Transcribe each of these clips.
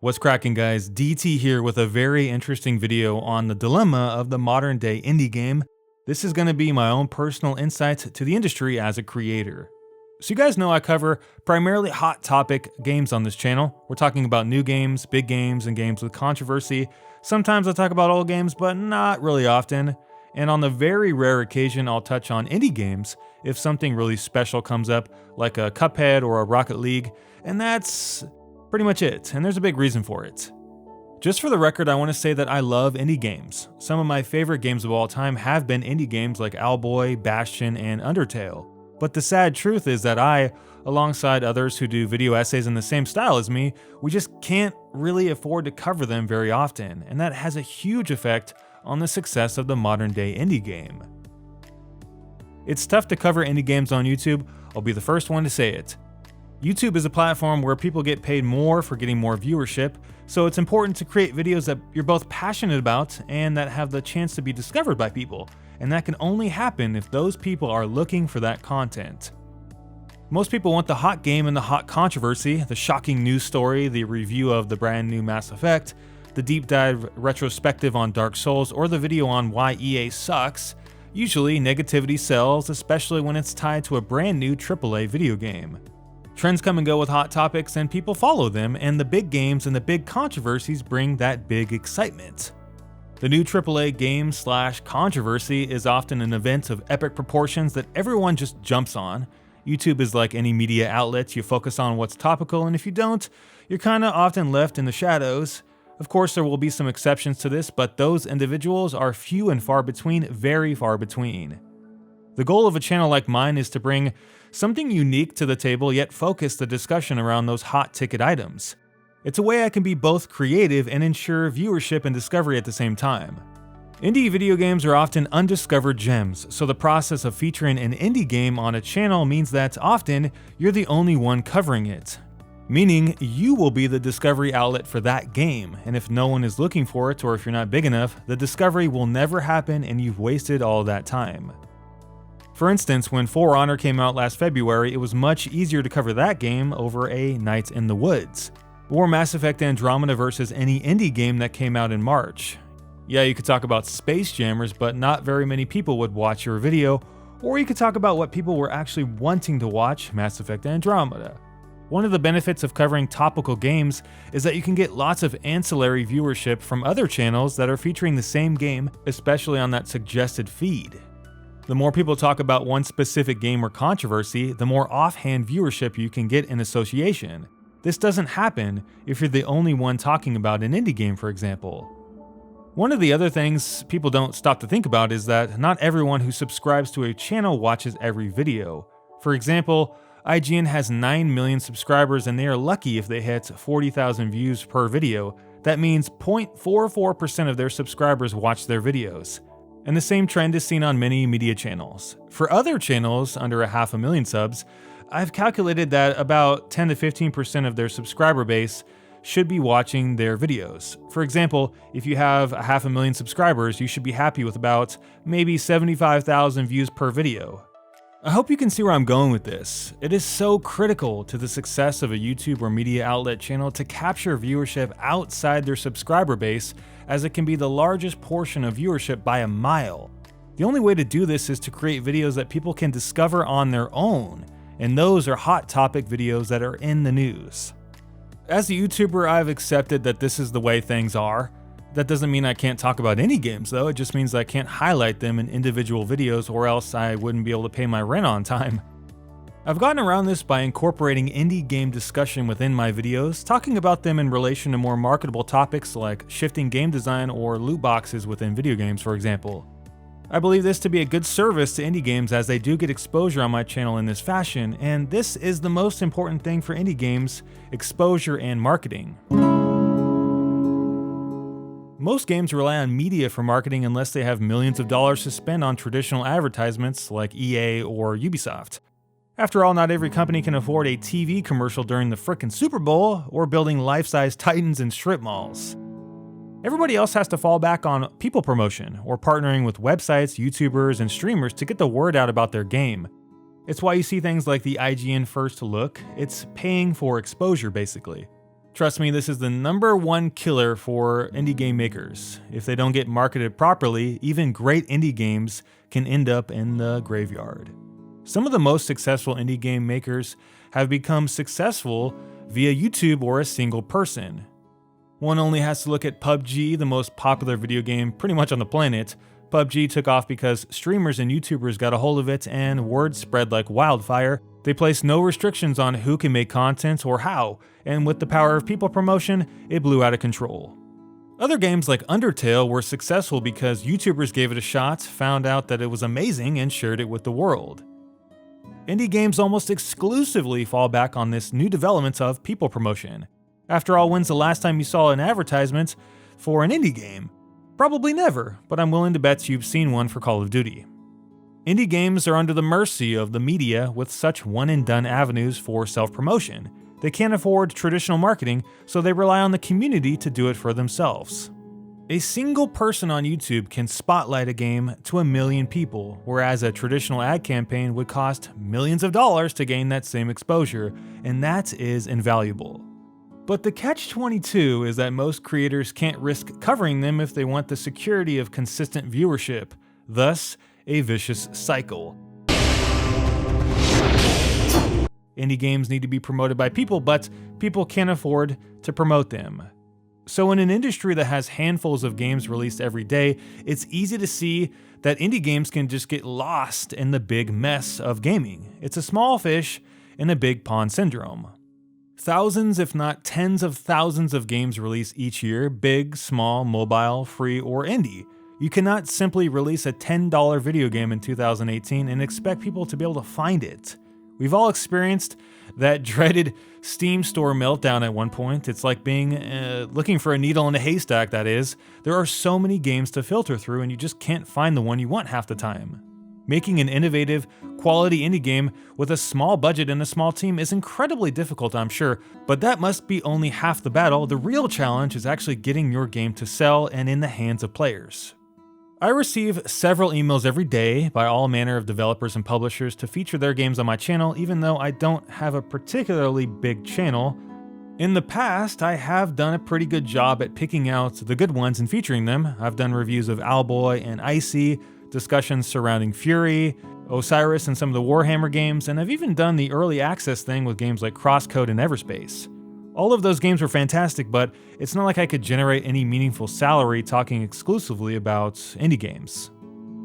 What's cracking, guys? DT here with a very interesting video on the dilemma of the modern day indie game. This is going to be my own personal insights to the industry as a creator. So you guys know I cover primarily hot topic games on this channel. We're talking about new games, big games, and games with controversy. Sometimes I talk about old games, but not really often. And on the very rare occasion I'll touch on indie games if something really special comes up, like a Cuphead or a Rocket League, and that's pretty much it, and there's a big reason for it. Just for the record, I want to say that I love indie games. Some of my favorite games of all time have been indie games like Owlboy, Bastion, and Undertale. But the sad truth is that I, alongside others who do video essays in the same style as me, we just can't really afford to cover them very often, and that has a huge effect on the success of the modern day indie game. It's tough to cover indie games on YouTube, I'll be the first one to say it. YouTube is a platform where people get paid more for getting more viewership, so it's important to create videos that you're both passionate about and that have the chance to be discovered by people, and that can only happen if those people are looking for that content. Most people want the hot game and the hot controversy, the shocking news story, the review of the brand new Mass Effect, the deep dive retrospective on Dark Souls, or the video on why EA sucks. Usually, negativity sells, especially when it's tied to a brand new AAA video game. Trends come and go with hot topics and people follow them, and the big games and the big controversies bring that big excitement. The new AAA game / controversy is often an event of epic proportions that everyone just jumps on. YouTube is like any media outlet, you focus on what's topical, and if you don't, you're kinda often left in the shadows. Of course, there will be some exceptions to this, but those individuals are few and far between, very far between. The goal of a channel like mine is to bring something unique to the table, yet focus the discussion around those hot ticket items. It's a way I can be both creative and ensure viewership and discovery at the same time. Indie video games are often undiscovered gems, so the process of featuring an indie game on a channel means that often you're the only one covering it. Meaning, you will be the discovery outlet for that game, and if no one is looking for it or if you're not big enough, the discovery will never happen and you've wasted all that time. For instance, when For Honor came out last February, it was much easier to cover that game over a Night in the Woods, or Mass Effect Andromeda versus any indie game that came out in March. Yeah, you could talk about space jammers, but not very many people would watch your video, or you could talk about what people were actually wanting to watch, Mass Effect Andromeda. One of the benefits of covering topical games is that you can get lots of ancillary viewership from other channels that are featuring the same game, especially on that suggested feed. The more people talk about one specific game or controversy, the more offhand viewership you can get in association. This doesn't happen if you're the only one talking about an indie game, for example. One of the other things people don't stop to think about is that not everyone who subscribes to a channel watches every video. For example, IGN has 9 million subscribers and they are lucky if they hit 40,000 views per video. That means 0.44% of their subscribers watch their videos. And the same trend is seen on many media channels. For other channels under 500,000 subs, I've calculated that about 10 to 15% of their subscriber base should be watching their videos. For example, if you have 500,000 subscribers, you should be happy with about maybe 75,000 views per video. I hope you can see where I'm going with this. It is so critical to the success of a YouTube or media outlet channel to capture viewership outside their subscriber base, as it can be the largest portion of viewership by a mile. The only way to do this is to create videos that people can discover on their own, and those are hot topic videos that are in the news. As a YouTuber, I've accepted that this is the way things are. That doesn't mean I can't talk about indie games though, it just means I can't highlight them in individual videos or else I wouldn't be able to pay my rent on time. I've gotten around this by incorporating indie game discussion within my videos, talking about them in relation to more marketable topics like shifting game design or loot boxes within video games, for example. I believe this to be a good service to indie games as they do get exposure on my channel in this fashion, and this is the most important thing for indie games: exposure and marketing. Most games rely on media for marketing unless they have millions of dollars to spend on traditional advertisements like EA or Ubisoft. After all, not every company can afford a TV commercial during the frickin' Super Bowl or building life-size Titans in strip malls. Everybody else has to fall back on people promotion or partnering with websites, YouTubers, and streamers to get the word out about their game. It's why you see things like the IGN First Look. It's paying for exposure, basically. Trust me, this is the #1 killer for indie game makers. If they don't get marketed properly, even great indie games can end up in the graveyard. Some of the most successful indie game makers have become successful via YouTube or a single person. One only has to look at PUBG, the most popular video game pretty much on the planet. PUBG took off because streamers and YouTubers got a hold of it and word spread like wildfire. They placed no restrictions on who can make content or how, and with the power of people promotion, it blew out of control. Other games like Undertale were successful because YouTubers gave it a shot, found out that it was amazing, and shared it with the world. Indie games almost exclusively fall back on this new development of people promotion. After all, when's the last time you saw an advertisement for an indie game? Probably never, but I'm willing to bet you've seen one for Call of Duty. Indie games are under the mercy of the media with such one-and-done avenues for self-promotion. They can't afford traditional marketing, so they rely on the community to do it for themselves. A single person on YouTube can spotlight a game to 1 million people, whereas a traditional ad campaign would cost millions of dollars to gain that same exposure, and that is invaluable. But the catch-22 is that most creators can't risk covering them if they want the security of consistent viewership, thus a vicious cycle. Indie games need to be promoted by people, but people can't afford to promote them. So in an industry that has handfuls of games released every day, it's easy to see that indie games can just get lost in the big mess of gaming. It's a small fish in a big pond syndrome. Thousands, if not tens of thousands of games release each year, big, small, mobile, free, or indie. You cannot simply release a $10 video game in 2018 and expect people to be able to find it. We've all experienced that dreaded Steam store meltdown at one point. It's like looking for a needle in a haystack, that is. There are so many games to filter through and you just can't find the one you want half the time. Making an innovative, quality indie game with a small budget and a small team is incredibly difficult, I'm sure, but that must be only half the battle. The real challenge is actually getting your game to sell and in the hands of players. I receive several emails every day by all manner of developers and publishers to feature their games on my channel, even though I don't have a particularly big channel. In the past, I have done a pretty good job at picking out the good ones and featuring them. I've done reviews of Owlboy and Icy, discussions surrounding Fury, Osiris, and some of the Warhammer games, and I've even done the early access thing with games like Crosscode and Everspace. All of those games were fantastic, but it's not like I could generate any meaningful salary talking exclusively about indie games.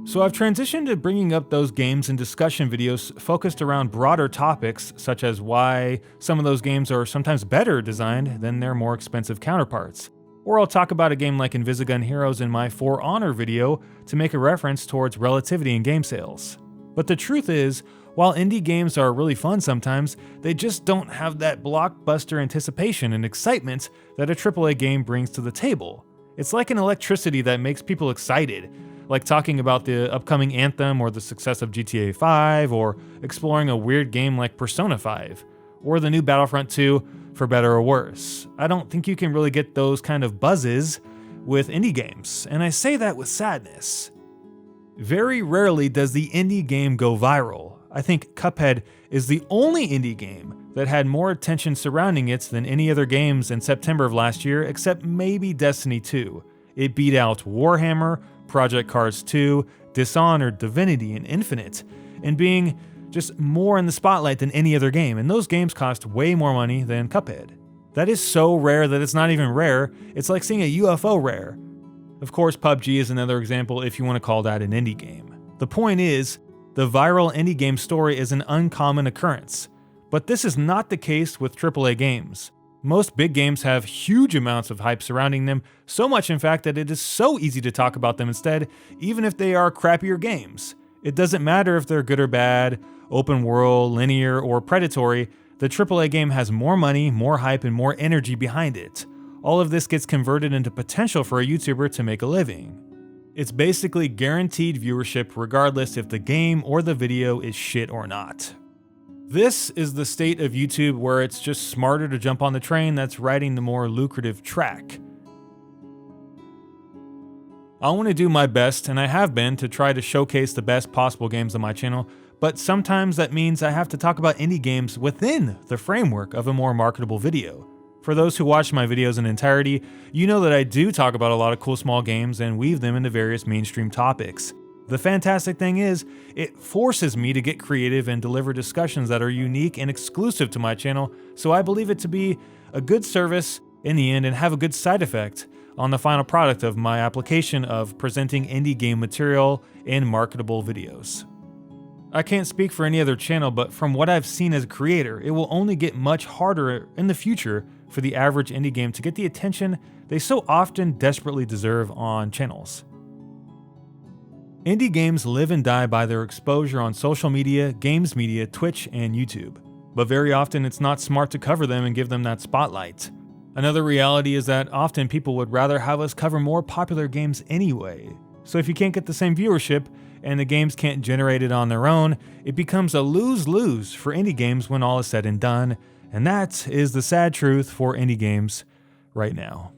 So I've transitioned to bringing up those games in discussion videos focused around broader topics, such as why some of those games are sometimes better designed than their more expensive counterparts. Or I'll talk about a game like Invisigun Heroes in my For Honor video to make a reference towards relativity in game sales. But the truth is, while indie games are really fun sometimes, they just don't have that blockbuster anticipation and excitement that a AAA game brings to the table. It's like an electricity that makes people excited, like talking about the upcoming Anthem or the success of GTA 5, or exploring a weird game like Persona 5, or the new Battlefront 2, for better or worse. I don't think you can really get those kind of buzzes with indie games, and I say that with sadness. Very rarely does the indie game go viral. I think Cuphead is the only indie game that had more attention surrounding it than any other games in September of last year, except maybe Destiny 2. It beat out Warhammer, Project Cars 2, Dishonored, Divinity, and Infinite, and being just more in the spotlight than any other game, and those games cost way more money than Cuphead. That is so rare that it's not even rare, it's like seeing a UFO rare. Of course, PUBG is another example if you want to call that an indie game. The point is, the viral indie game story is an uncommon occurrence. But this is not the case with AAA games. Most big games have huge amounts of hype surrounding them, so much in fact that it is so easy to talk about them instead, even if they are crappier games. It doesn't matter if they're good or bad, open world, linear, or predatory, the AAA game has more money, more hype, and more energy behind it. All of this gets converted into potential for a YouTuber to make a living. It's basically guaranteed viewership regardless if the game or the video is shit or not. This is the state of YouTube where it's just smarter to jump on the train that's riding the more lucrative track. I want to do my best, and I have been, to try to showcase the best possible games on my channel, but sometimes that means I have to talk about indie games within the framework of a more marketable video. For those who watch my videos in entirety, you know that I do talk about a lot of cool small games and weave them into various mainstream topics. The fantastic thing is, it forces me to get creative and deliver discussions that are unique and exclusive to my channel, so I believe it to be a good service in the end and have a good side effect on the final product of my application of presenting indie game material in marketable videos. I can't speak for any other channel, but from what I've seen as a creator, it will only get much harder in the future for the average indie game to get the attention they so often desperately deserve on channels. Indie games live and die by their exposure on social media, games media, Twitch, and YouTube. But very often it's not smart to cover them and give them that spotlight. Another reality is that often people would rather have us cover more popular games anyway. So if you can't get the same viewership, and the games can't generate it on their own, it becomes a lose-lose for indie games when all is said and done, and that is the sad truth for indie games right now.